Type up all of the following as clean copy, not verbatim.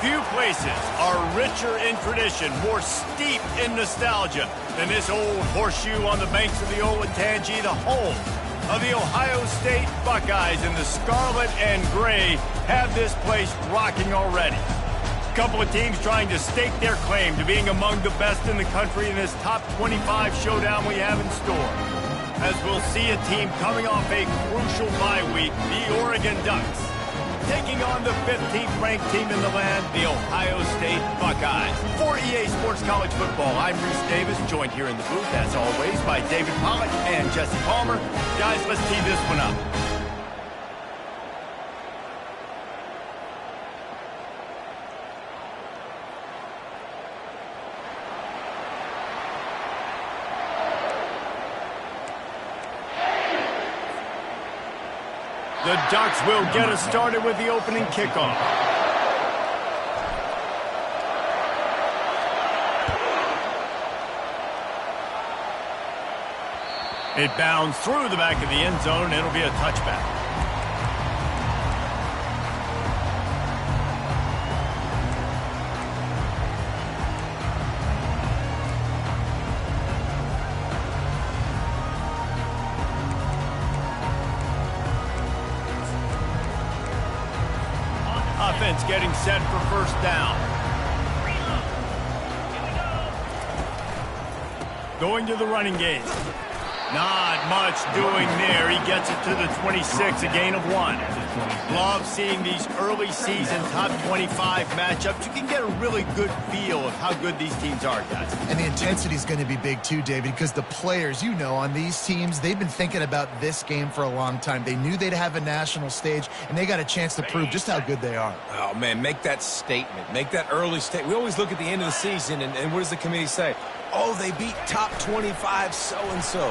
Few places are richer in tradition, more steep in nostalgia than this old horseshoe on the banks of the Olentangy, the home of the Ohio State Buckeyes. And the scarlet and gray have this place rocking already. A couple of teams trying to stake their claim to being among the best in the country in this top 25 showdown we have in store. As we'll see a team coming off a crucial bye week, the Oregon Ducks, taking on the 15th ranked team in the land, the Ohio State Buckeyes. For EA Sports College Football, I'm Reese Davis, joined here in the booth, as always, by David Pollack and Jesse Palmer. Guys, let's tee this one up. The Ducks will get us started with the opening kickoff. It bounds through the back of the end zone, and it'll be a touchback. Offense getting set for first down. Going to the running game. Not much doing there. He gets it to the 26, a gain of 1. Love seeing these early season top 25 matchups. You can get a really good feel of how good these teams are, guys. And the intensity is going to be big too, David, because the players, you know, on these teams, they've been thinking about this game for a long time. They knew they'd have a national stage, and they got a chance to prove just how good they are. Oh, man, make that statement. Make that early statement. We always look at the end of the season, and what does the committee say? Oh, they beat top 25 so-and-so.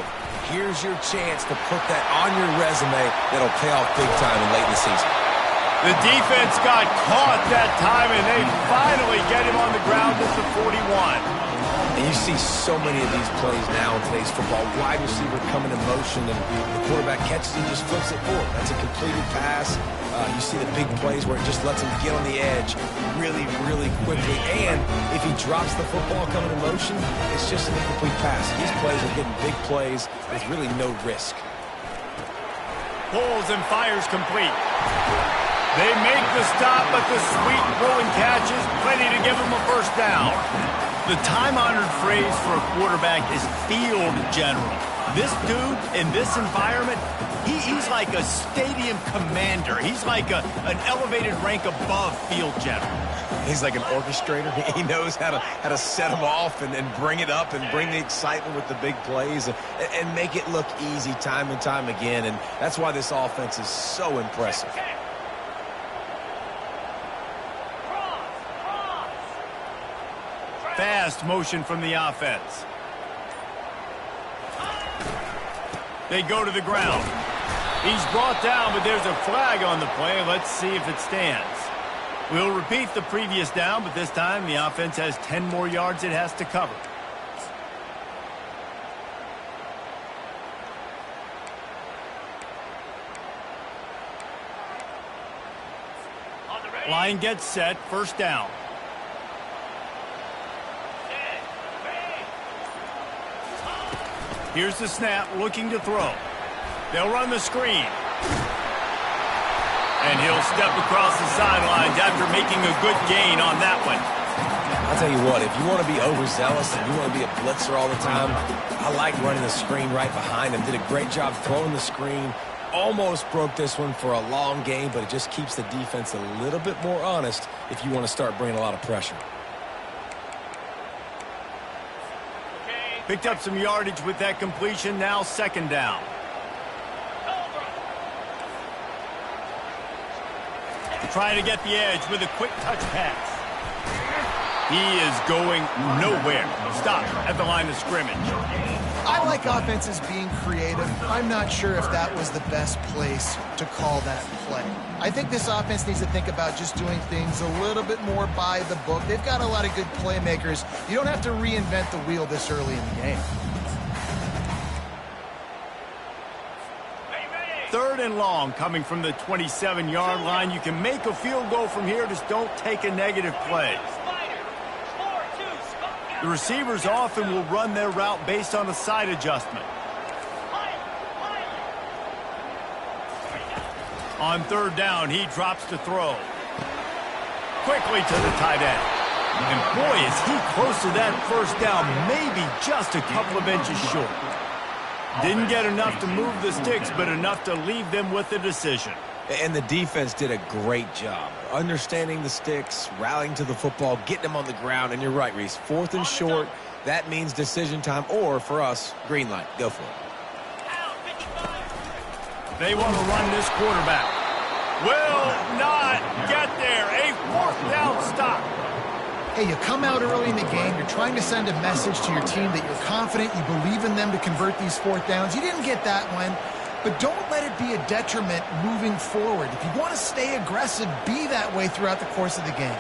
Here's your chance to put that on your resume that'll pay off big time in late in the season. The defense got caught that time, and they finally get him on the ground at the 41. And you see so many of these plays now in today's football. Wide receiver coming in motion, and the quarterback catches and just flips it forward. That's a completed pass. You see the big plays where it just lets him get on the edge really, really quickly. And if he drops the football coming in motion, it's just an incomplete pass. These plays are getting big plays with really no risk. Pulls and fires complete. They make the stop, but the sweet throwing catch is plenty to give them a first down. The time-honored phrase for a quarterback is field general. This dude, in this environment, he's like a stadium commander. He's like an elevated rank above field general. He's like an orchestrator. He knows how to set them off and bring it up and bring the excitement with the big plays and make it look easy time and time again. And that's why this offense is so impressive. Fast motion from the offense. They go to the ground. He's brought down, but there's a flag on the play. Let's see if it stands. We'll repeat the previous down, but this time the offense has 10 more yards it has to cover. Line gets set, first down. Here's the snap, looking to throw. They'll run the screen. And he'll step across the sidelines after making a good gain on that one. I'll tell you what, if you want to be overzealous and you want to be a blitzer all the time, I like running the screen right behind him. Did a great job throwing the screen. Almost broke this one for a long game, but it just keeps the defense a little bit more honest if you want to start bringing a lot of pressure. Picked up some yardage with that completion. Now second down. Trying to get the edge with a quick touch pass. He is going nowhere. Stop at the line of scrimmage. I like offenses being creative. I'm not sure if that was the best place to call that play. I think this offense needs to think about just doing things a little bit more by the book. They've got a lot of good playmakers. You don't have to reinvent the wheel this early in the game. Third and long coming from the 27-yard line. You can make a field goal from here. Just don't take a negative play. The receivers often will run their route based on a side adjustment. On third down, he drops to throw. Quickly to the tight end. And boy, is he close to that first down, maybe just a couple of inches short. Didn't get enough to move the sticks, but enough to leave them with the decision. And the defense did a great job understanding the sticks, rallying to the football, getting them on the ground. And you're right, Reese, fourth and short, that means decision time, or for us, green light. Go for it. They want to run this quarterback. Will not get there. A fourth down stop. Hey, you come out early in the game, you're trying to send a message to your team that you're confident, you believe in them to convert these fourth downs. You didn't get that one, but don't let it be a detriment moving forward. If you want to stay aggressive, be that way throughout the course of the game.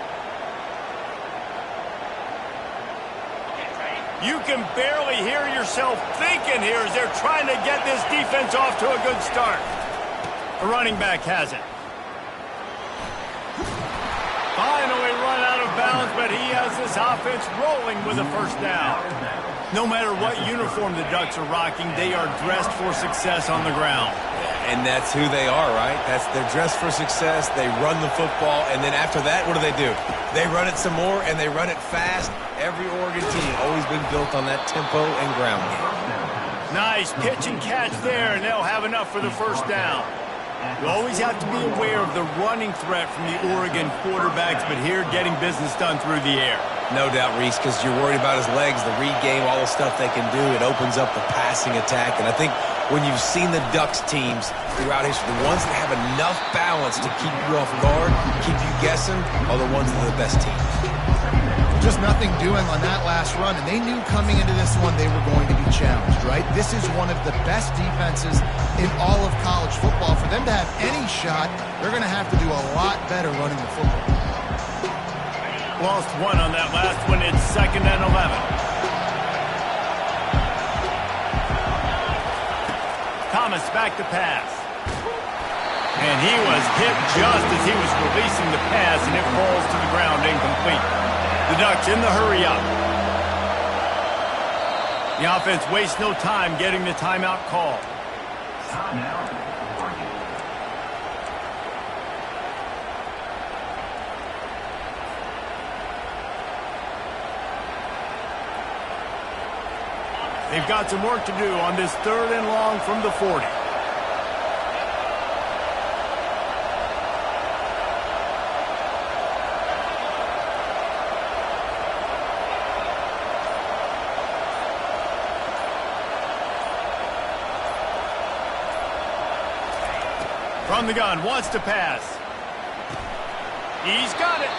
You can barely hear yourself thinking here as they're trying to get this defense off to a good start. The running back has it. Finally run out of bounds, but he has this offense rolling with a first down. No matter what uniform the Ducks are rocking, they are dressed for success on the ground. And that's who they are, right? They're dressed for success. They run the football, and then after that, what do? They run it some more, and they run it fast. Every Oregon team always been built on that tempo and ground game. Nice pitch and catch there, and they'll have enough for the first down. You always have to be aware of the running threat from the Oregon quarterbacks, but here getting business done through the air. No doubt, Reese, because you're worried about his legs, the read game, all the stuff they can do. It opens up the passing attack. And I think when you've seen the Ducks teams throughout history, the ones that have enough balance to keep you off guard, keep you guessing, are the ones that are the best teams. Just nothing doing on that last run, and they knew coming into this one they were going to be challenged, right? This is one of the best defenses in all of college football. For them to have any shot, they're going to have to do a lot better running the football. Lost one on that last one. It's 2nd and 11. Thomas back to pass. And he was hit just as he was releasing the pass, and it falls to the ground incomplete. The Ducks in the hurry up. The offense wastes no time getting the timeout call. They've got some work to do on this 3rd and long from the 40. From the gun, wants to pass. He's got it.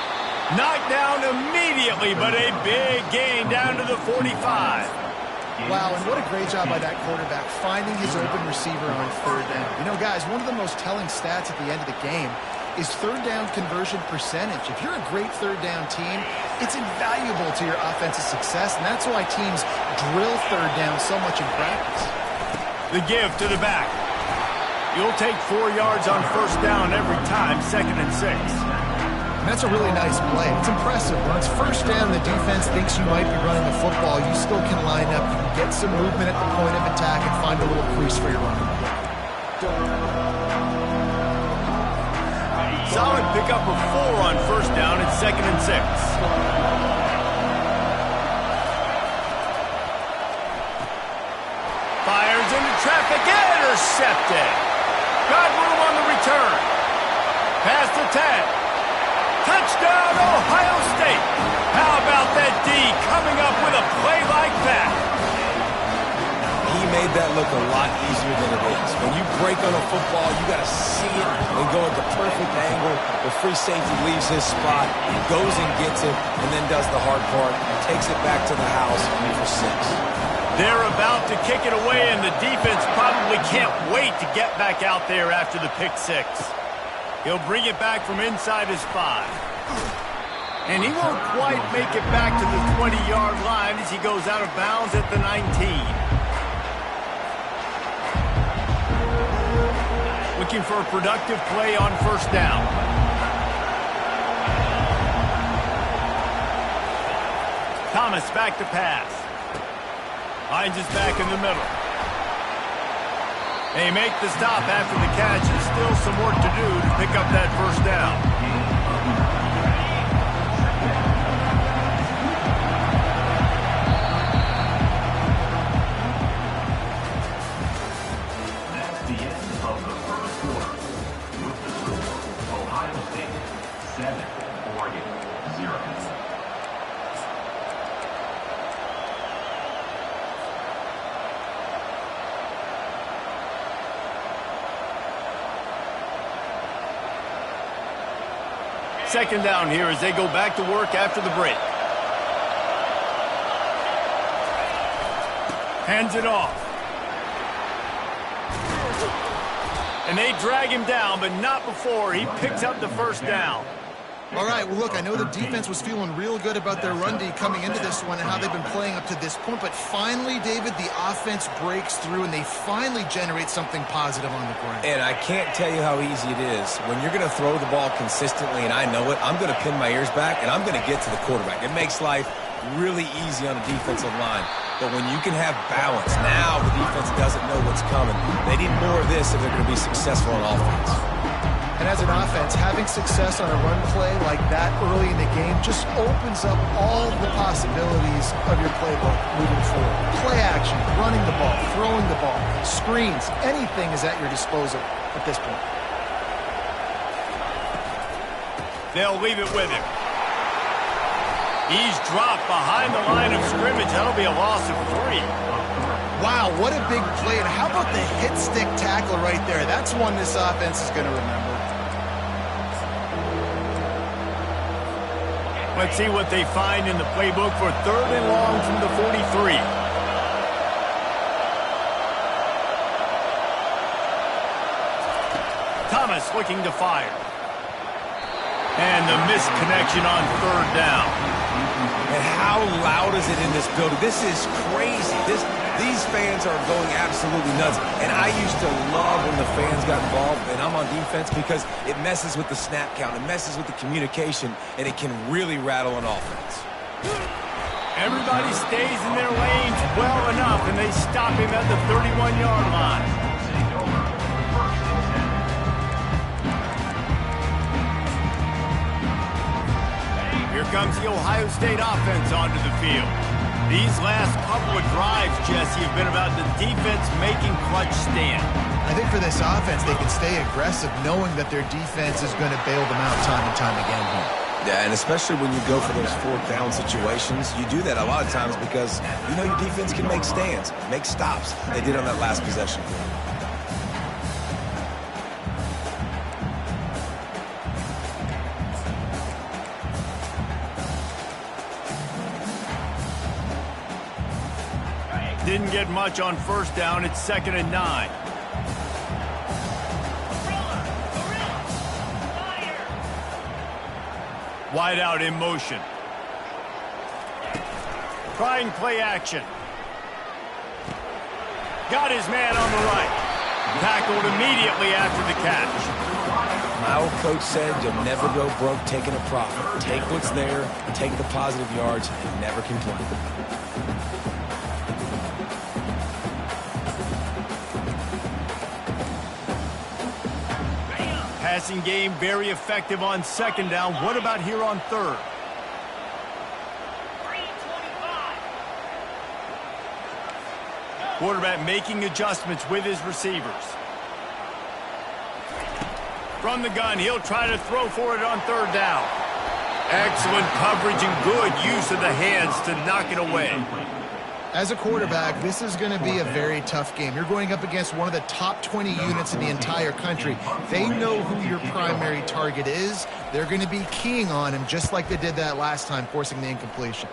Knocked down immediately, but a big gain down to the 45. Wow, and what a great job by that quarterback, finding his open receiver on 3rd down. You know, guys, one of the most telling stats at the end of the game is 3rd down conversion percentage. If you're a great 3rd down team, it's invaluable to your offensive success, and that's why teams drill 3rd down so much in practice. The give to the back. You'll take 4 yards on 1st down every time, 2nd and 6. And that's a really nice play. It's impressive. When it's 1st down, the defense thinks you might be running the football. You still can line up. You can get some movement at the point of attack and find a little crease for your running. Solid pickup of 4 on 1st down. It's 2nd and 6. traffic, intercepted. Got room on the return. Pass to 10. Touchdown, Ohio State. How about that D coming up with a play like that? He made that look a lot easier than it is. When you break on a football, you got to see it and go at the perfect angle. The free safety leaves his spot, goes and gets it, and then does the hard part, takes it back to the house for 6. They're about to kick it away, and the defense probably can't wait to get back out there after the pick 6. He'll bring it back from inside his 5. And he won't quite make it back to the 20-yard line as he goes out of bounds at the 19. Looking for a productive play on first down. Thomas back to pass. Finds his back in the middle. They make the stop after the catch, and still some work to do to pick up that first down. That's the end of the first quarter. With the score, Ohio State 7, Oregon 0. Second down here as they go back to work after the break. Hands it off. And they drag him down, but not before he picks up the first down. All right, well, look, I know the defense was feeling real good about their run D coming into this one and how they've been playing up to this point, but finally, David, the offense breaks through and they finally generate something positive on the ground. And I can't tell you how easy it is. When you're going to throw the ball consistently, and I know it, I'm going to pin my ears back, and I'm going to get to the quarterback. It makes life really easy on a defensive line. But when you can have balance, now the defense doesn't know what's coming. They need more of this if they're going to be successful on offense. And as an offense, having success on a run play like that early in the game just opens up all the possibilities of your playbook moving forward. Play action, running the ball, throwing the ball, screens, anything is at your disposal at this point. They'll leave it with him. He's dropped behind the line of scrimmage. That'll be a loss of 3. Wow, what a big play. And how about the hit stick tackle right there? That's one this offense is going to remember. Let's see what they find in the playbook for 3rd and long from the 43. Thomas looking to fire. And the missed connection on 3rd down. And how loud is it in this building? This is crazy. These fans are going absolutely nuts. And I used to love when the fans got involved, and I'm on defense, because it messes with the snap count, it messes with the communication, and it can really rattle an offense. Everybody stays in their lanes well enough, and they stop him at the 31-yard line. Here comes the Ohio State offense onto the field. These last couple of drives, Jesse, have been about the defense making clutch stand. I think for this offense, they can stay aggressive knowing that their defense is going to bail them out time and time again here. Yeah, and especially when you go for those 4th down situations, you do that a lot of times because you know your defense can make stands, make stops. They did on that last possession. Didn't get much on first down. It's 2nd and 9. Wide out in motion. Trying play action. Got his man on the right. Tackled immediately after the catch. My old coach said you'll never go broke taking a profit. Take what's there, take the positive yards, and never complain. Passing game very effective on 2nd down. What about here on 3rd? Quarterback making adjustments with his receivers. From the gun, he'll try to throw for it on third down. Excellent coverage and good use of the hands to knock it away. As a quarterback, this is going to be a very tough game. You're going up against one of the top 20 units in the entire country. They know who your primary target is. They're going to be keying on him just like they did that last time, forcing the incompletion.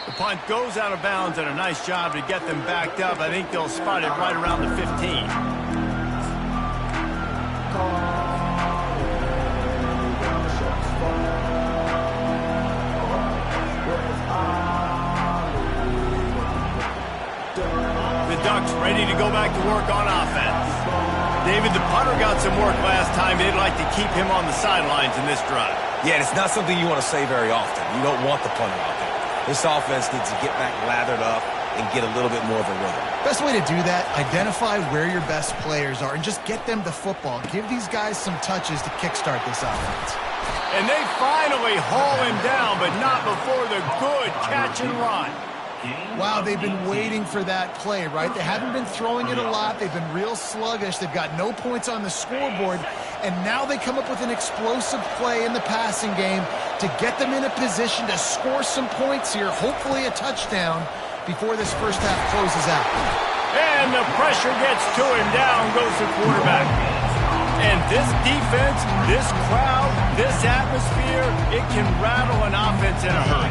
The punt goes out of bounds, and a nice job to get them backed up. I think they'll spot it right around the 15. Ducks ready to go back to work on offense. David, the punter got some work last time. They'd like to keep him on the sidelines in this drive. Yeah, it's not something you want to say very often. You don't want the punter out there. This offense needs to get back lathered up and get a little bit more of a rhythm. Best way to do that, identify where your best players are and just get them the football. Give these guys some touches to kickstart this offense. And they finally haul him down, but not before the good catch and run. Wow, they've been waiting for that play, right? They haven't been throwing it a lot. They've been real sluggish. They've got no points on the scoreboard. And now they come up with an explosive play in the passing game to get them in a position to score some points here, hopefully a touchdown, before this first half closes out. And the pressure gets to him. Down goes the quarterback. And this defense, this crowd, this atmosphere, it can rattle an offense in a hurry.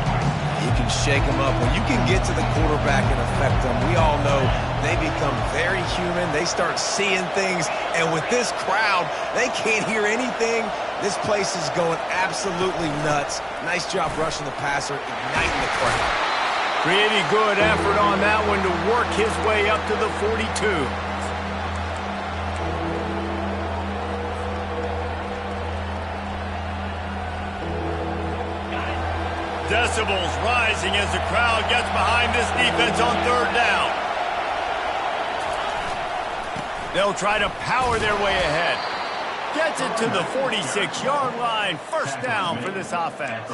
You can shake them up. When you can get to the quarterback and affect them, we all know they become very human. They start seeing things. And with this crowd, they can't hear anything. This place is going absolutely nuts. Nice job rushing the passer, igniting the crowd. Pretty good effort on that one to work his way up to the 42. Decibels rising as the crowd gets behind this defense on third down. They'll try to power their way ahead. Gets it to the 46-yard line. First down for this offense.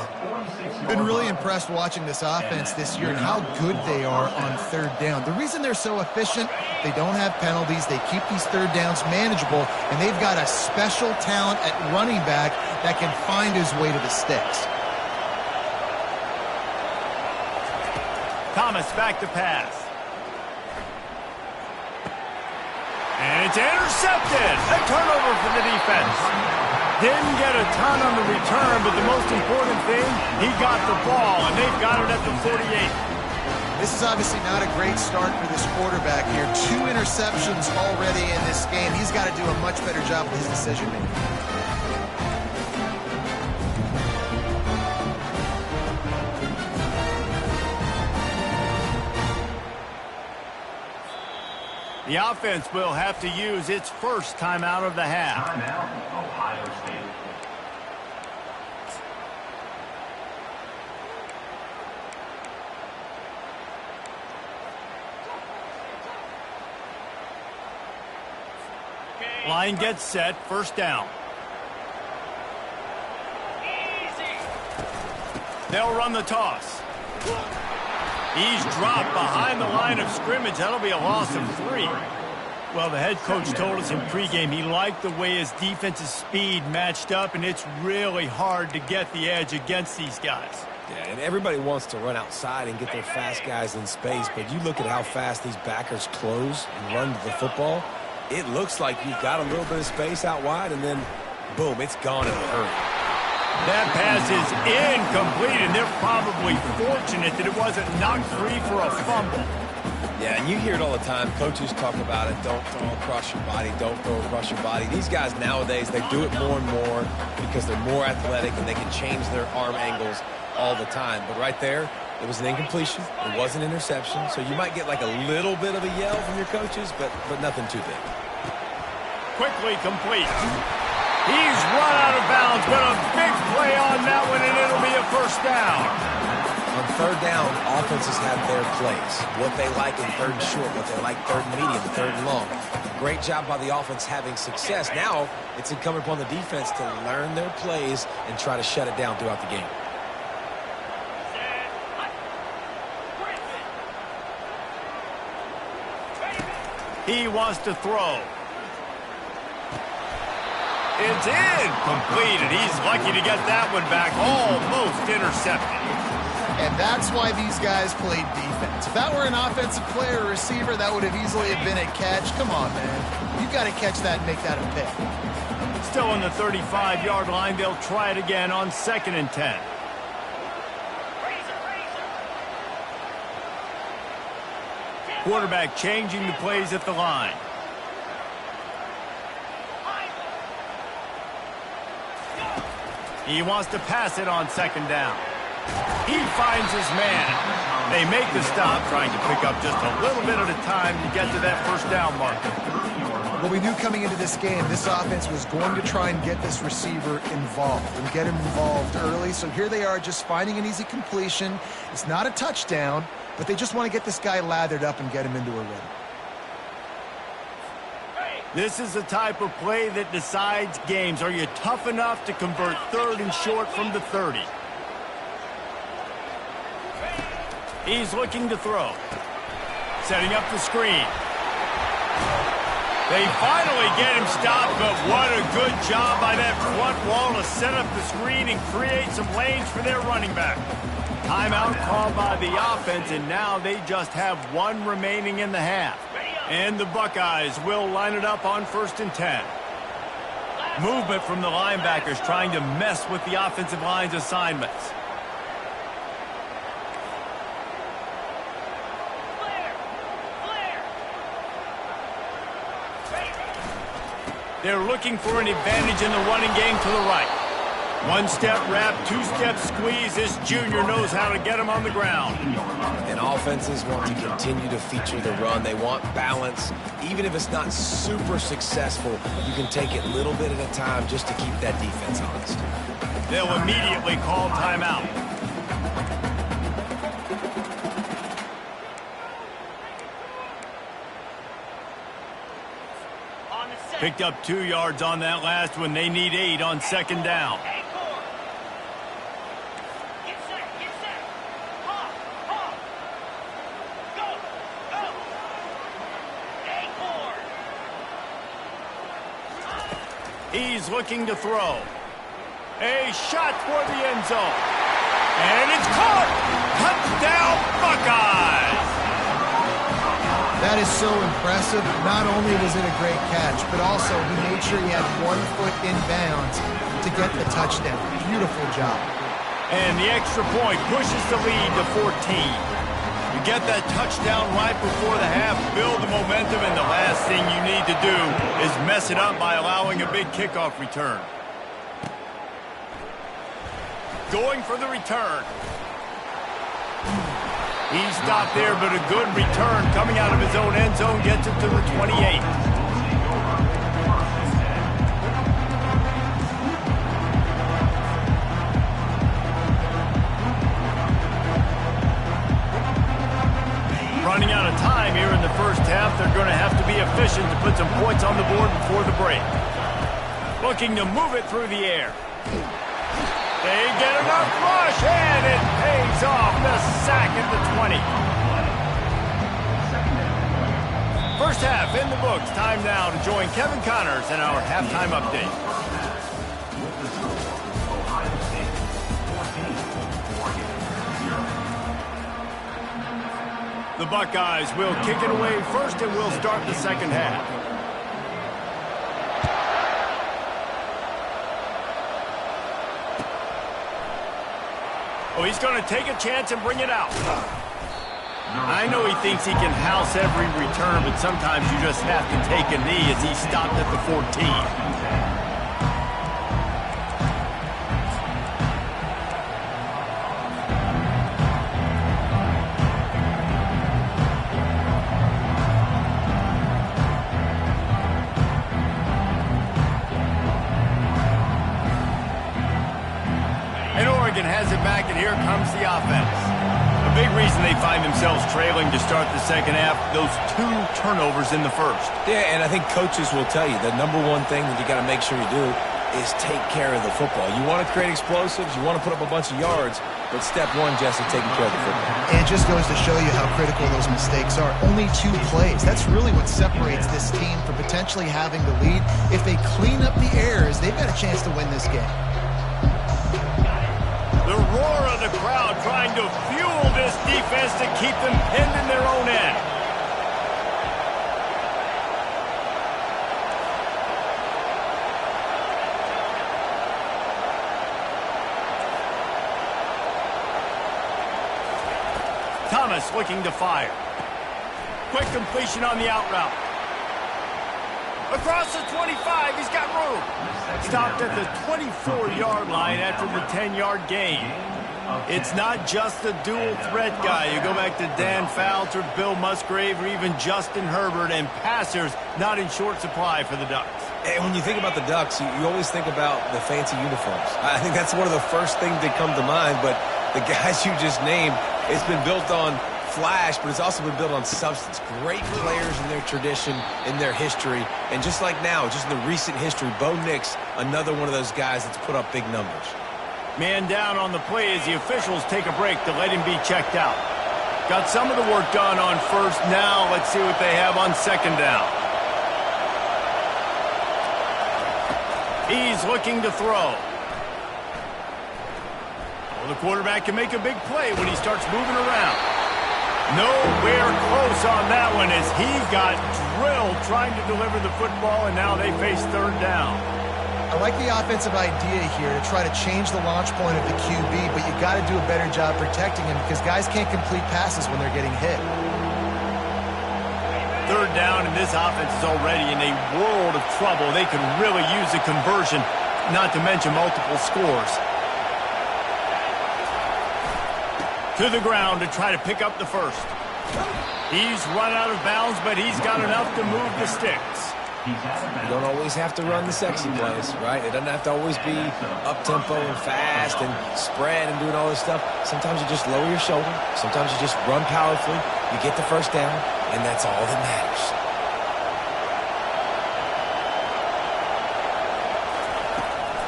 Been really impressed watching this offense this year and how good they are on third down. The reason they're so efficient, they don't have penalties. They keep these third downs manageable, and they've got a special talent at running back that can find his way to the sticks. Thomas back to pass. And it's intercepted. A turnover for the defense. Didn't get a ton on the return, but the most important thing, he got the ball, and they've got it at the 48. This is obviously not a great start for this quarterback here. 2 interceptions already in this game. He's got to do a much better job with his decision-making. The offense will have to use its first timeout of the half. Timeout, Ohio State. Line gets set, first down. They'll run the toss. He's dropped behind the line of scrimmage. That'll be a loss of 3. Well, the head coach told us in pregame he liked the way his defensive speed matched up, and it's really hard to get the edge against these guys. Yeah, and everybody wants to run outside and get their fast guys in space, but you look at how fast these backers close and run to the football, it looks like you've got a little bit of space out wide, and then, boom, it's gone in a hurry. That pass is incomplete, and they're probably fortunate that it wasn't knocked free for a fumble. Yeah, and you hear it all the time. Coaches talk about it. Don't throw across your body. Don't throw across your body. These guys nowadays, they do it more and more because they're more athletic and they can change their arm angles all the time. But right there, it was an incompletion. It was an interception. So you might get like a little bit of a yell from your coaches, but nothing too big. Quickly complete. He's run out of bounds, but a big play on that one, and it'll be a first down. On third down, offenses have their plays. What they like in third and short, what they like third and medium, third and long. Great job by the offense having success. Now, it's incumbent upon the defense to learn their plays and try to shut it down throughout the game. He wants to throw. It's in. Completed. He's lucky to get that one back. Almost intercepted. And that's why these guys played defense. If that were an offensive player or receiver, that would have easily have been a catch. Come on, man. You've got to catch that and make that a pick. Still on the 35-yard line. They'll try it again on 2nd and 10. Quarterback changing the plays at the line. He wants to pass it on 2nd down. He finds his man. They make the stop, trying to pick up just a little bit at a time to get to that 1st down marker. Well, we knew coming into this game, this offense was going to try and get this receiver involved and get him involved early. So here they are just finding an easy completion. It's not a touchdown, but they just want to get this guy lathered up and get him into a rhythm. This is the type of play that decides games. Are you tough enough to convert 3rd and short from the 30? He's looking to throw. Setting up the screen. They finally get him stopped, but what a good job by that front wall to set up the screen and create some lanes for their running back. Timeout called by the offense, and now they just have 1 remaining in the half. And the Buckeyes will line it up on 1st and 10. Movement from the linebackers trying to mess with the offensive line's assignments. They're looking for an advantage in the running game to the right. 1-step wrap, 2-step squeeze. This junior knows how to get him on the ground. And offenses want to continue to feature the run. They want balance. Even if it's not super successful, you can take it a little bit at a time just to keep that defense honest. They'll immediately call timeout. Picked up 2 yards on that last one. They need 8 on 2nd down. He's looking to throw. A shot toward the end zone. And it's caught! Touchdown, Buckeyes! That is so impressive. Not only was it a great catch, but also he made sure he had 1 foot in bounds to get the touchdown. Beautiful job. And the extra point pushes the lead to 14. You get that touchdown right before the half, build the momentum, and the last thing you need to do is mess it up by allowing a big kickoff return. Going for the return. He stopped there, but a good return coming out of his own end zone gets it to the 28. Running out of time here in the 1st half. They're going to have to be efficient to put some points on the board before the break. Looking to move it through the air. They get enough rush, and it pays off. The sack at the 20. 1st half in the books. Time now to join Kevin Connors in our halftime update. The Buckeyes will kick it away first, and we'll start the 2nd half. Oh, he's going to take a chance and bring it out. I know he thinks he can house every return, but sometimes you just have to take a knee as he stopped at the 14. Has it back, and here comes the offense. A big reason they find themselves trailing to start the 2nd half, those 2 turnovers in the 1st. Yeah, and I think coaches will tell you the number one thing that you got to make sure you do is take care of the football. You want to create explosives, you want to put up a bunch of yards, but step one, Jesse, taking care of the football. And it just goes to show you how critical those mistakes are. Only 2 plays. That's really what separates this team from potentially having the lead. If they clean up the errors, they've got a chance to win this game. The roar of the crowd trying to fuel this defense to keep them pinned in their own end. Thomas looking to fire. Quick completion on the out route. Across the 25, he's got room. Stopped at the 24-yard line after the 10-yard gain. It's not just the dual threat guy. You go back to Dan Fouts or Bill Musgrave or even Justin Herbert, and passers not in short supply for the Ducks. And when you think about the Ducks, you always think about the fancy uniforms. I think that's one of the first things that come to mind, but the guys you just named, it's been built on flash, but it's also been built on substance. Great players in their tradition, in their history, and just like now, just in the recent history, Bo Nix, another one of those guys that's put up big numbers. Man down on the play as the officials take a break to let him be checked out. Got some of the work done on first. Now let's see what they have on second down. He's looking to throw. Well, the quarterback can make a big play when he starts moving around. Nowhere close on that one as he got drilled trying to deliver the football, and now they face third down. I like the offensive idea here to try to change the launch point of the QB, but you got to do a better job protecting him because guys can't complete passes when they're getting hit. Third down, and this offense is already in a world of trouble. They could really use a conversion, not to mention multiple scores. To the ground to try to pick up the first. He's run out of bounds, but he's got enough to move the sticks. You don't always have to run the sexy plays, right? It doesn't have to always be up-tempo and fast and spread and doing all this stuff. Sometimes you just lower your shoulder. Sometimes you just run powerfully. You get the first down, and that's all that matters.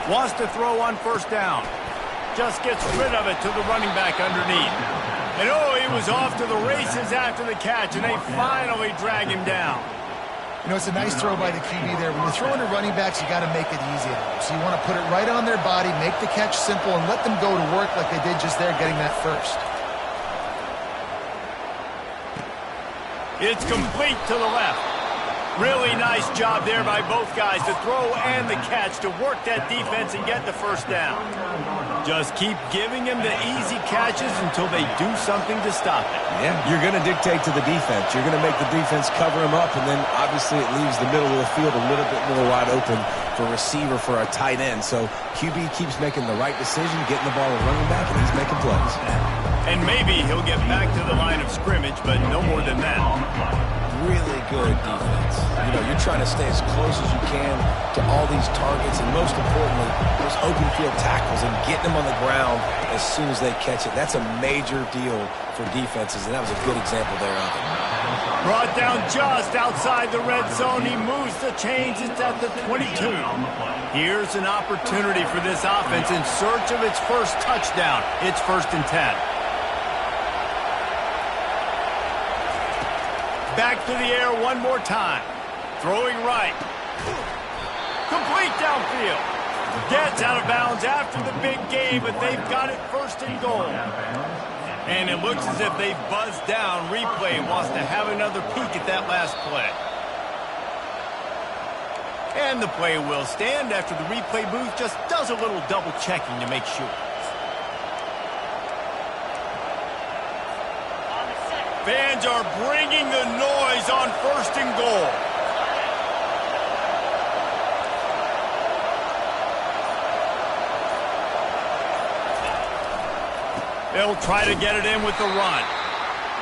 Wants to throw on first down. Just gets rid of it to the running back underneath. And oh, he was off to the races after the catch, and they finally drag him down. You know, it's a nice throw by the QB there. When you're throwing to running backs, you got to make it easy on them. So you want to put it right on their body, make the catch simple, and let them go to work like they did just there getting that first. It's complete to the left. Really nice job there by both guys, the throw and the catch, to work that defense and get the first down. Just keep giving them the easy catches until they do something to stop it. Yeah, you're going to dictate to the defense. You're going to make the defense cover him up, and then obviously it leaves the middle of the field a little bit more wide open for receiver, for a tight end. So QB keeps making the right decision, getting the ball to running back, and he's making plays. And maybe he'll get back to the line of scrimmage, but no more than that. Really good defense. You know, you're trying to stay as close as you can to all these targets, and most importantly, those open field tackles and getting them on the ground as soon as they catch it. That's a major deal for defenses, and that was a good example there of it. Brought down just outside the red zone. He moves the chains. It's at the 22. Here's an opportunity for this offense in search of its first touchdown. It's 1st and 10. Back to the air one more time. Throwing right. Complete downfield. Gets out of bounds after the big game, but they've got it 1st and goal. And it looks as if they've buzzed down. Replay wants to have another peek at that last play. And the play will stand after the replay booth just does a little double checking to make sure. Fans are bringing the noise on 1st and goal. They'll try to get it in with the run.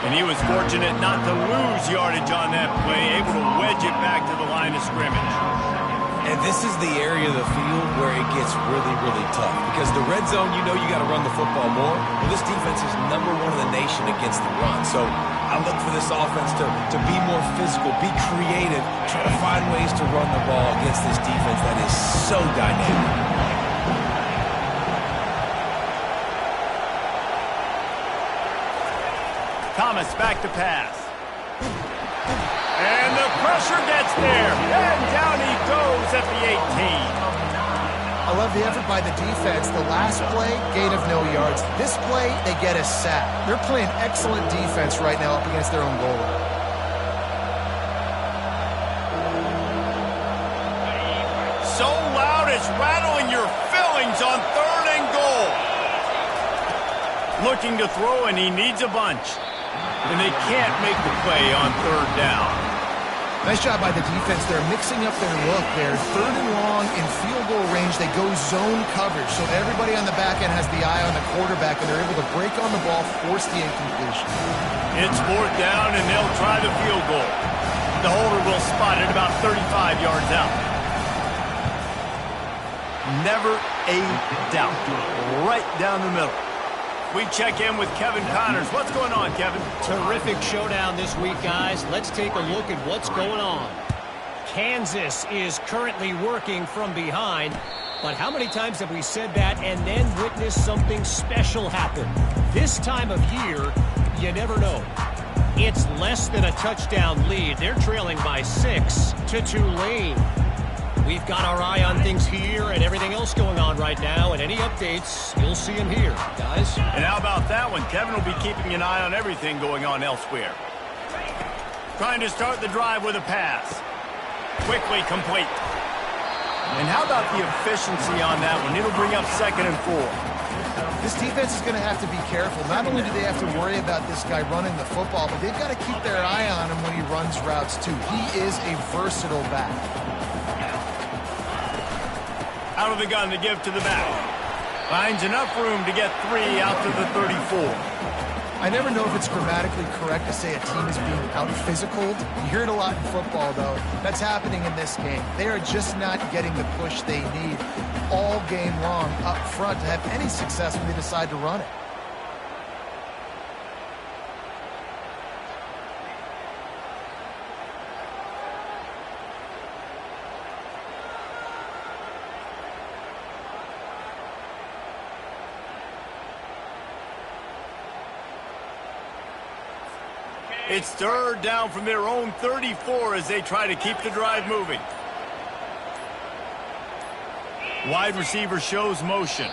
And he was fortunate not to lose yardage on that play, able to wedge it back to the line of scrimmage. And this is the area of the field where it gets really, really tough. Because the red zone, you know you got to run the football more. Well, this defense is #1 in the nation against the run. So I look for this offense to be more physical, be creative, try to find ways to run the ball against this defense that is so dynamic. Thomas back to pass. And the pressure gets there. And down he goes at the 18. I love the effort by the defense. The last play, gain of no yards. This play, they get a sack. They're playing excellent defense right now up against their own goal line. So loud it's rattling your fillings on 3rd and goal. Looking to throw, and he needs a bunch. And they can't make the play on 3rd down. Nice job by the defense. They're mixing up their look there. 3rd and long in field goal range. They go zone coverage. So everybody on the back end has the eye on the quarterback, and they're able to break on the ball, force the incompletion. It's 4th down, and they'll try the field goal. The holder will spot it about 35 yards out. Never a doubt. Right down the middle. We check in with Kevin Connors. What's going on, Kevin? Terrific showdown this week, guys. Let's take a look at what's going on. Kansas is currently working from behind, but how many times have we said that and then witnessed something special happen? This time of year, you never know. It's less than a touchdown lead. They're trailing by 6 to Tulane. We've got our eye on things here and everything else going on right now, and any updates, you'll see them here, guys. And how about that one? Kevin will be keeping an eye on everything going on elsewhere. Trying to start the drive with a pass. Quickly complete. And how about the efficiency on that one? It'll bring up 2nd and 4. This defense is going to have to be careful. Not only do they have to worry about this guy running the football, but they've got to keep their eye on him when he runs routes too. He is a versatile back. Out of the gun to give to the back. Finds enough room to get 3 out to the 34. I never know if it's grammatically correct to say a team is being out-physicaled. You hear it a lot in football, though. That's happening in this game. They are just not getting the push they need all game long up front to have any success when they decide to run it. It's 3rd down from their own 34 as they try to keep the drive moving. Wide receiver shows motion.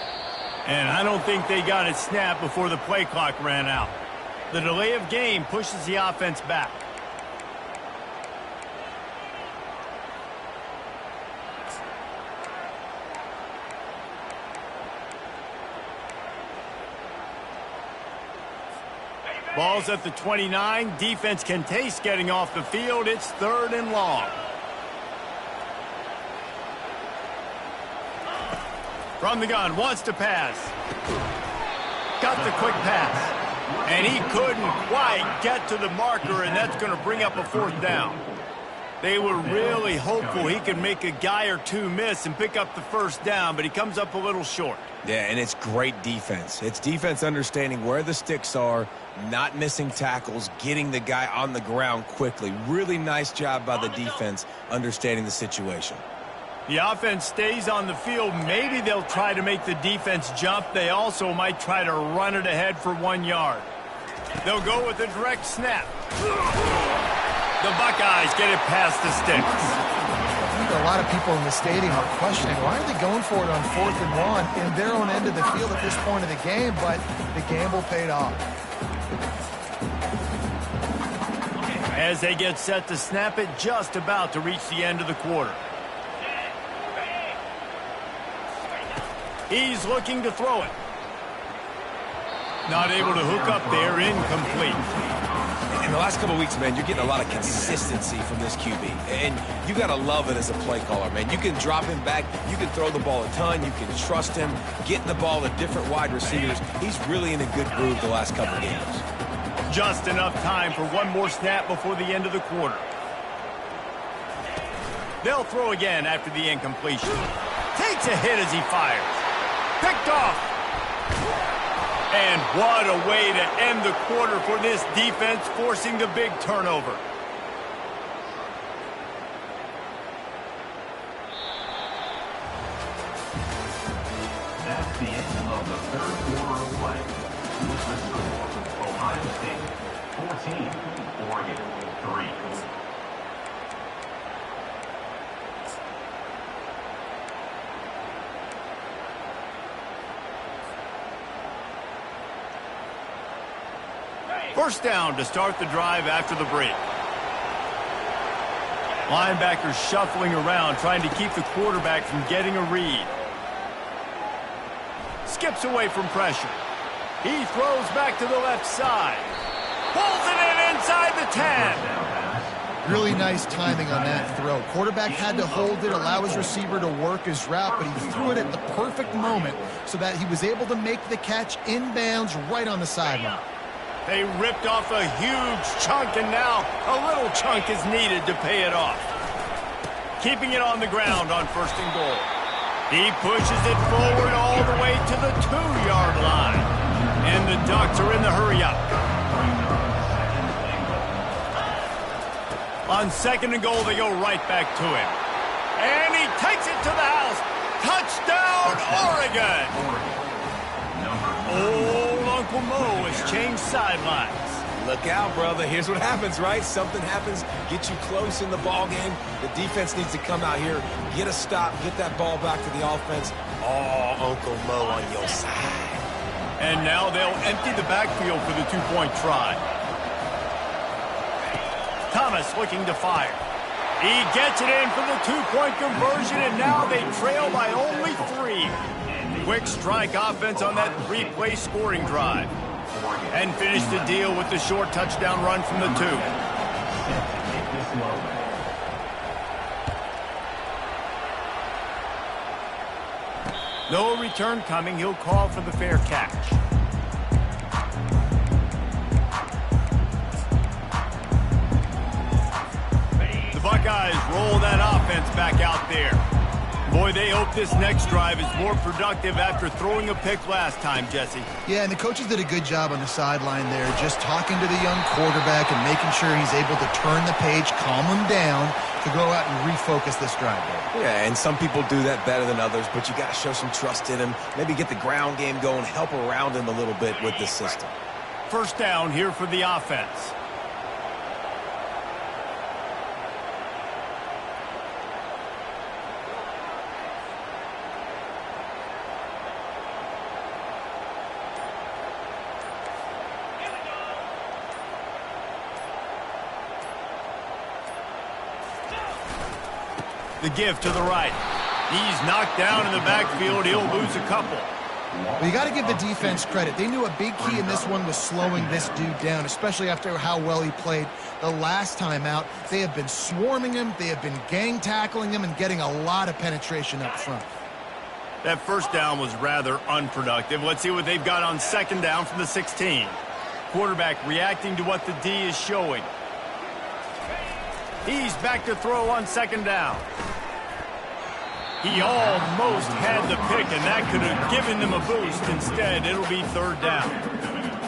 And I don't think they got it snapped before the play clock ran out. The delay of game pushes the offense back. Ball's at the 29. Defense can taste getting off the field. It's 3rd and long. From the gun, wants to pass. Got the quick pass. And he couldn't quite get to the marker, and that's going to bring up a 4th down. They were really hopeful he could make a guy or two miss and pick up the 1st down, but he comes up a little short. Yeah, and it's great defense. It's defense understanding where the sticks are, not missing tackles, getting the guy on the ground quickly. Really nice job by the defense understanding the situation. The offense stays on the field. Maybe they'll try to make the defense jump. They also might try to run it ahead for 1 yard. They'll go with a direct snap. The Buckeyes get it past the sticks. I think a lot of people in the stadium are questioning, why are they going for it on 4th and 1 in their own end of the field at this point of the game, but the gamble paid off. As they get set to snap it, just about to reach the end of the quarter. He's looking to throw it. Not able to hook up there, incomplete. In the last couple of weeks, man, you're getting a lot of consistency from this QB. And you got to love it as a play caller, man. You can drop him back. You can throw the ball a ton. You can trust him, getting the ball to different wide receivers. He's really in a good groove the last couple of games. Just enough time for one more snap before the end of the quarter. They'll throw again after the incompletion. Takes a hit as he fires. Picked off. And what a way to end the quarter for this defense, forcing the big turnover. That's the end of the third quarter of play. With the score, Ohio State 14, Oregon 3. First down to start the drive after the break. Linebackers shuffling around, trying to keep the quarterback from getting a read. Skips away from pressure. He throws back to the left side. Pulls it in inside the 10. Really nice timing on that throw. Quarterback had to hold it, allow his receiver to work his route, but he threw it at the perfect moment so that he was able to make the catch inbounds right on the sideline. They ripped off a huge chunk, and now a little chunk is needed to pay it off. Keeping it on the ground on 1st and goal. He pushes it forward all the way to the 2-yard line. And the Ducks are in the hurry-up. On 2nd and goal, they go right back to him. And he takes it to the house. Touchdown, Oregon! Old Uncle Mo has changed sidelines. Look out, brother. Here's what happens, right? Something happens, get you close in the ball game. The defense needs to come out here, get a stop, get that ball back to the offense. Oh, Uncle Mo on your side. And now they'll empty the backfield for the 2-point try. Thomas looking to fire. He gets it in for the 2-point conversion, and now they trail by only 3. Quick strike offense on that 3-play scoring drive. And finish the deal with the short touchdown run from the 2. No return coming. He'll call for the fair catch. The Buckeyes roll that offense back out there. Boy, they hope this next drive is more productive after throwing a pick last time, Jesse. Yeah, and the coaches did a good job on the sideline there, just talking to the young quarterback and making sure he's able to turn the page, calm him down, to go out and refocus this drive there. Yeah, and some people do that better than others, but you got to show some trust in him. Maybe get the ground game going, help around him a little bit with this system. First down here for the offense. The give to the right. He's knocked down in the backfield. He'll lose a couple. Well, you got to give the defense credit. They knew a big key in this one was slowing this dude down, especially after how well he played the last time out. They have been swarming him. They have been gang tackling him and getting a lot of penetration up front. That first down was rather unproductive. Let's see what they've got on 2nd down from the 16. Quarterback reacting to what the D is showing. He's back to throw on 2nd down. He almost had the pick, and that could have given them a boost. Instead, it'll be 3rd down.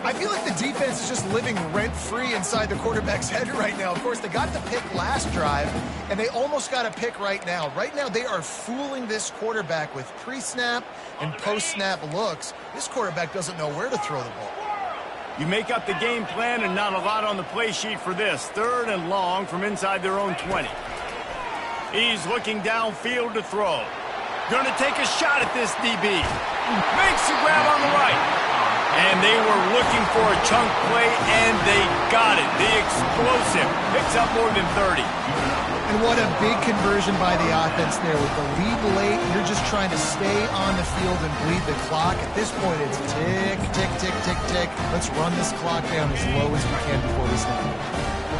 I feel like the defense is just living rent-free inside the quarterback's head right now. Of course, they got the pick last drive, and they almost got a pick right now. Right now, they are fooling this quarterback with pre-snap and post-snap looks. This quarterback doesn't know where to throw the ball. You make up the game plan and not a lot on the play sheet for this. 3rd and long from inside their own 20. He's looking downfield to throw. Gonna take a shot at this DB. Makes the grab on the right. And they were looking for a chunk play, and they got it. The explosive picks up more than 30. And what a big conversion by the offense there. With the lead late, you're just trying to stay on the field and bleed the clock. At this point, it's tick, tick, tick, tick, tick. Let's run this clock down as low as we can before we snap.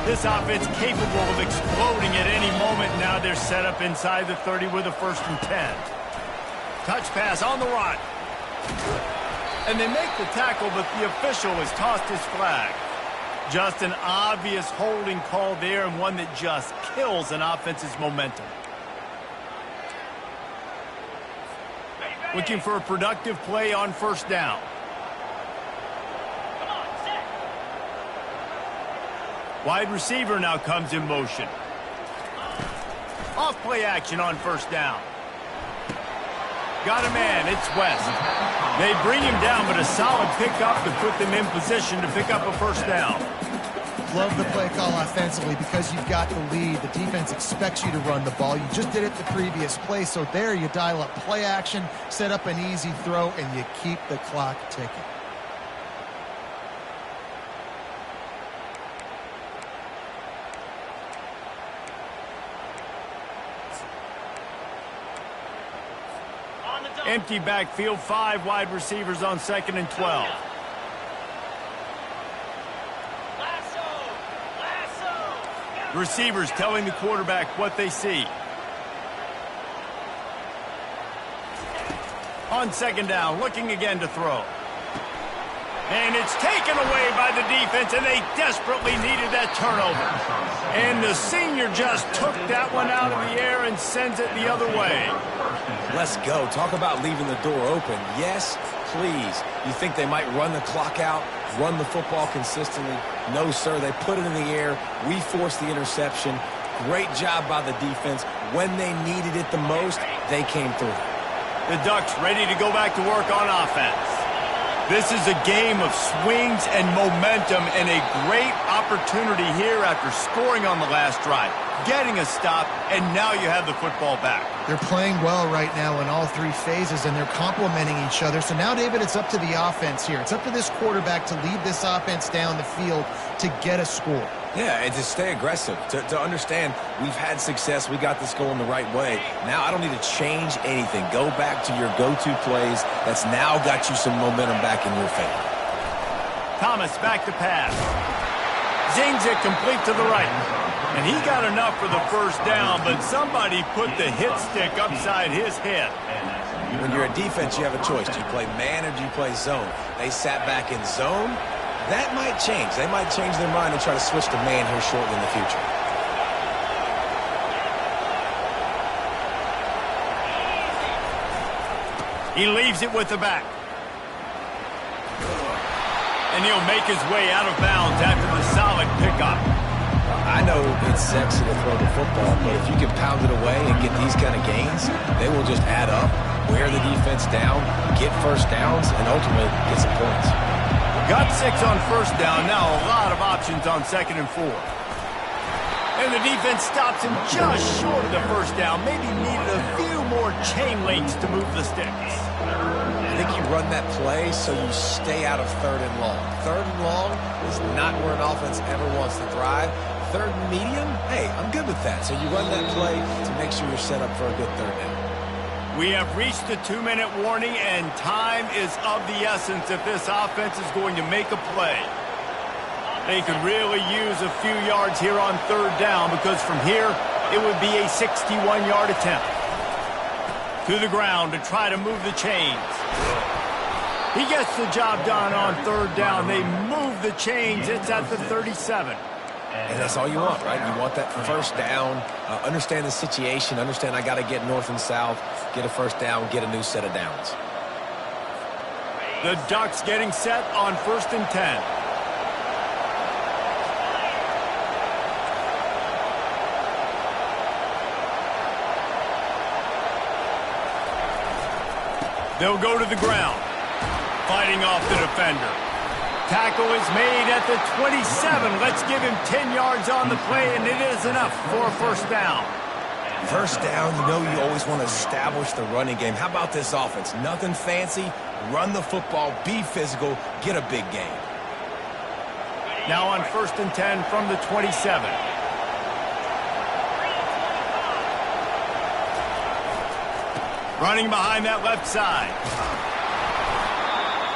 This offense capable of exploding at any moment. Now they're set up inside the 30 with a 1st and 10. Touch pass on the run. And they make the tackle, but the official has tossed his flag. Just an obvious holding call there, and one that just kills an offense's momentum. Looking for a productive play on first down. Wide receiver now comes in motion. Off play action on first down. Got a man, it's West. They bring him down, but a solid pickup to put them in position to pick up a first down. Love the play call offensively because you've got the lead. The defense expects you to run the ball. You just did it the previous play, so there you dial up play action, set up an easy throw, and you keep the clock ticking. Empty backfield, 5 wide receivers on 2nd and 12. Receivers telling the quarterback what they see. On 2nd down, looking again to throw. And it's taken away by the defense, and they desperately needed that turnover. And the senior just took that one out of the air and sends it the other way. Let's go. Talk about leaving the door open. Yes, please. You think they might run the clock out, run the football consistently? No, sir. They put it in the air. We forced the interception. Great job by the defense. When they needed it the most, they came through. The Ducks ready to go back to work on offense. This is a game of swings and momentum, and a great opportunity here after scoring on the last drive, getting a stop, and now you have the football back. They're playing well right now in all 3 phases, and they're complementing each other. So now, David, it's up to the offense here. It's up to this quarterback to lead this offense down the field to get a score. Yeah, and to stay aggressive, to understand we've had success, we got this going the right way. Now I don't need to change anything. Go back to your go-to plays. That's now got you some momentum back in your favor. Thomas back to pass. Zings it complete to the right. And he got enough for the first down, but somebody put the hit stick upside his head. When you're a defense, you have a choice. Do you play man or do you play zone? They sat back in zone. That might change. They might change their mind and try to switch to man here shortly in the future. He leaves it with the back. And he'll make his way out of bounds after the solid pickup. I know it's sexy to throw the football, but if you can pound it away and get these kind of gains, they will just add up, wear the defense down, get first downs, and ultimately get some points. Got 6 on first down. Now a lot of options on 2nd and 4. And the defense stops him just short of the first down. Maybe needed a few more chain links to move the sticks. I think you run that play so you stay out of 3rd and long. 3rd and long is not where an offense ever wants to thrive. 3rd and medium, hey, I'm good with that. So you run that play to make sure you're set up for a good 3rd down. We have reached the 2-minute warning, and time is of the essence if this offense is going to make a play. They could really use a few yards here on 3rd down, because from here, it would be a 61-yard attempt. To the ground to try to move the chains. He gets the job done on 3rd down. They move the chains. It's at the 37. And that's all you want, right? You want that first down, understand the situation, understand I got to get north and south, get a first down, get a new set of downs. The Ducks getting set on 1st and 10. They'll go to the ground, fighting off the defender. Tackle is made at the 27. Let's give him 10 yards on the play, and it is enough for a first down. First down, you know you always want to establish the running game. How about this offense? Nothing fancy. Run the football, be physical, get a big gain. Now on 1st and 10 from the 27. Running behind that left side.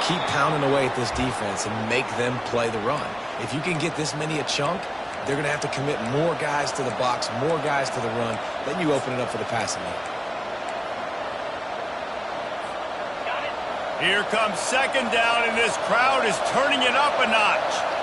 Keep pounding away at this defense and make them play the run. If you can get this many a chunk, they're going to have to commit more guys to the box, more guys to the run. Then you open it up for the passing game. Here comes 2nd down, and this crowd is turning it up a notch.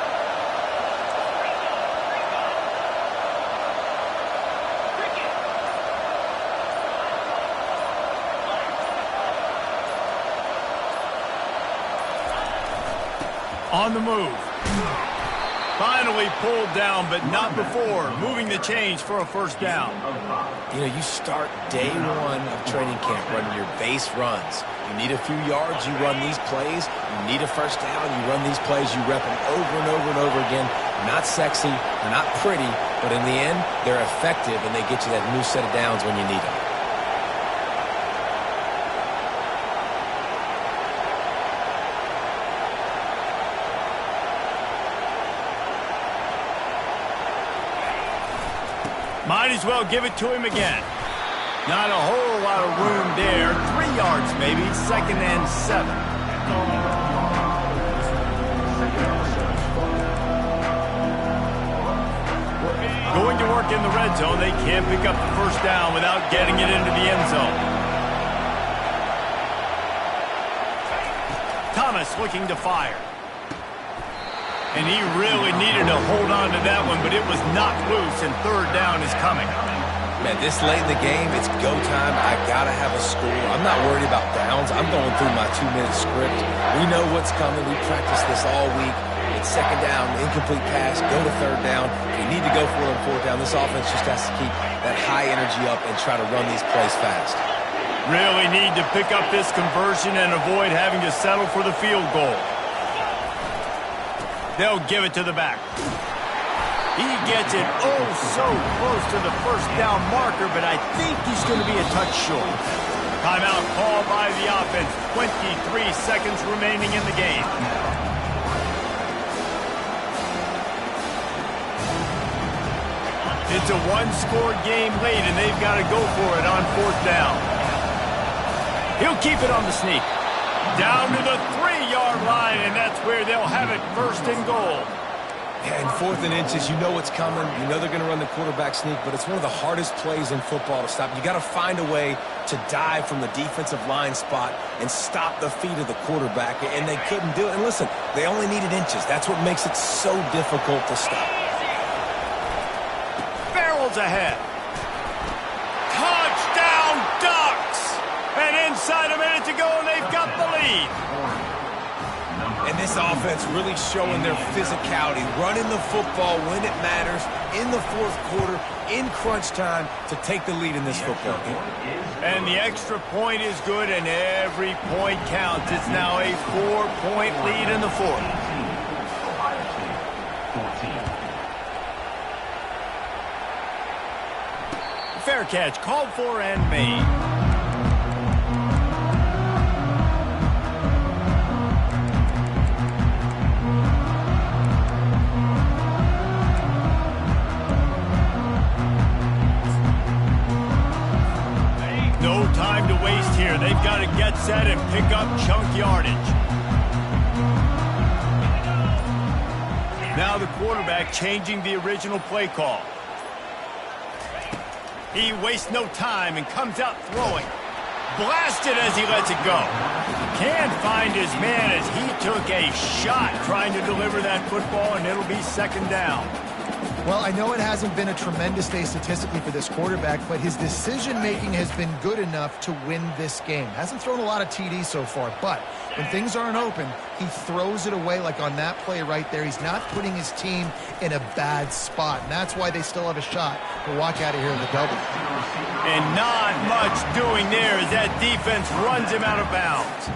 On the move. Finally pulled down, but not before. Moving the change for a first down. You know, you start day one of training camp running your base runs. You need a few yards, you run these plays. You need a first down, you run these plays. You rep them over and over and over again. Not sexy, they're not pretty, but in the end, they're effective, and they get you that new set of downs when you need them. Might as well give it to him again. Not a whole lot of room there. 3 yards maybe. 2nd and 7. Going to work in the red zone. They can't pick up the first down without getting it into the end zone. Thomas looking to fire. And he really needed to hold on to that one, but it was knocked loose, and 3rd down is coming. Man, this late in the game, it's go time. I got to have a score. I'm not worried about downs. I'm going through my 2-minute script. We know what's coming. We practiced this all week. It's 2nd down, incomplete pass, go to 3rd down. If you need to go for it on 4th down, this offense just has to keep that high energy up and try to run these plays fast. Really need to pick up this conversion and avoid having to settle for the field goal. They'll give it to the back. He gets it oh so close to the first down marker, but I think he's going to be a touch short. Timeout called by the offense. 23 seconds remaining in the game. It's a one-score game late, and they've got to go for it on 4th down. He'll keep it on the sneak. Down to the 3-yard line, and that's where they'll have it 1st and goal. Yeah, in 4th and inches, you know what's coming. You know they're going to run the quarterback sneak, but it's one of the hardest plays in football to stop. You got to find a way to dive from the defensive line spot and stop the feet of the quarterback, and they couldn't do it. And listen, they only needed inches. That's what makes it so difficult to stop. Barrels ahead. Touchdown Ducks! And inside a minute to go, and they've got the lead. And this offense really showing their physicality, running the football when it matters, in the 4th quarter, in crunch time, to take the lead in this football game. And the extra point is good, and every point counts. It's now a 4-point lead in the 4th. Fair catch, called for and made. No time to waste here. They've got to get set and pick up chunk yardage. Now the quarterback changing the original play call. He wastes no time and comes out throwing. Blasted as he lets it go. Can't find his man as he took a shot trying to deliver that football, and it'll be 2nd down. Well, I know it hasn't been a tremendous day statistically for this quarterback, but his decision-making has been good enough to win this game. Hasn't thrown a lot of TDs so far, but when things aren't open, he throws it away like on that play right there. He's not putting his team in a bad spot, and that's why they still have a shot to walk out of here with a double. And not much doing there as that defense runs him out of bounds.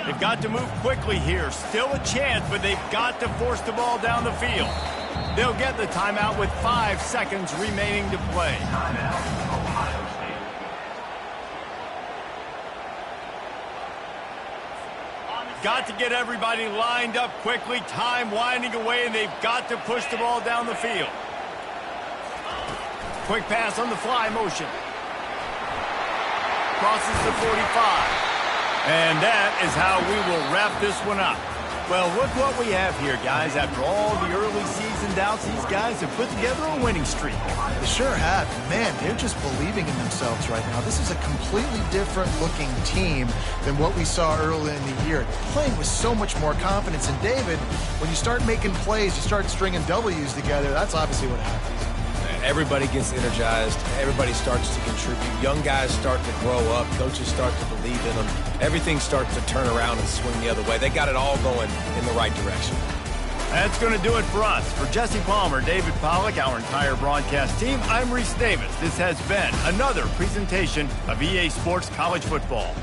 They've got to move quickly here. Still a chance, but they've got to force the ball down the field. They'll get the timeout with 5 seconds remaining to play. Got to get everybody lined up quickly. Time winding away, and they've got to push the ball down the field. Quick pass on the fly motion. Crosses the 45. And that is how we will wrap this one up. Well, look what we have here, guys. After all the early season doubts, these guys have put together a winning streak. They sure have. Man, they're just believing in themselves right now. This is a completely different looking team than what we saw early in the year. Playing with so much more confidence. And David, when you start making plays, you start stringing W's together, that's obviously what happens. Everybody gets energized. Everybody starts to contribute. Young guys start to grow up. Coaches start to believe in them. Everything starts to turn around and swing the other way. They got it all going in the right direction. That's going to do it for us. For Jesse Palmer, David Pollack, our entire broadcast team, I'm Reese Davis. This has been another presentation of EA Sports College Football.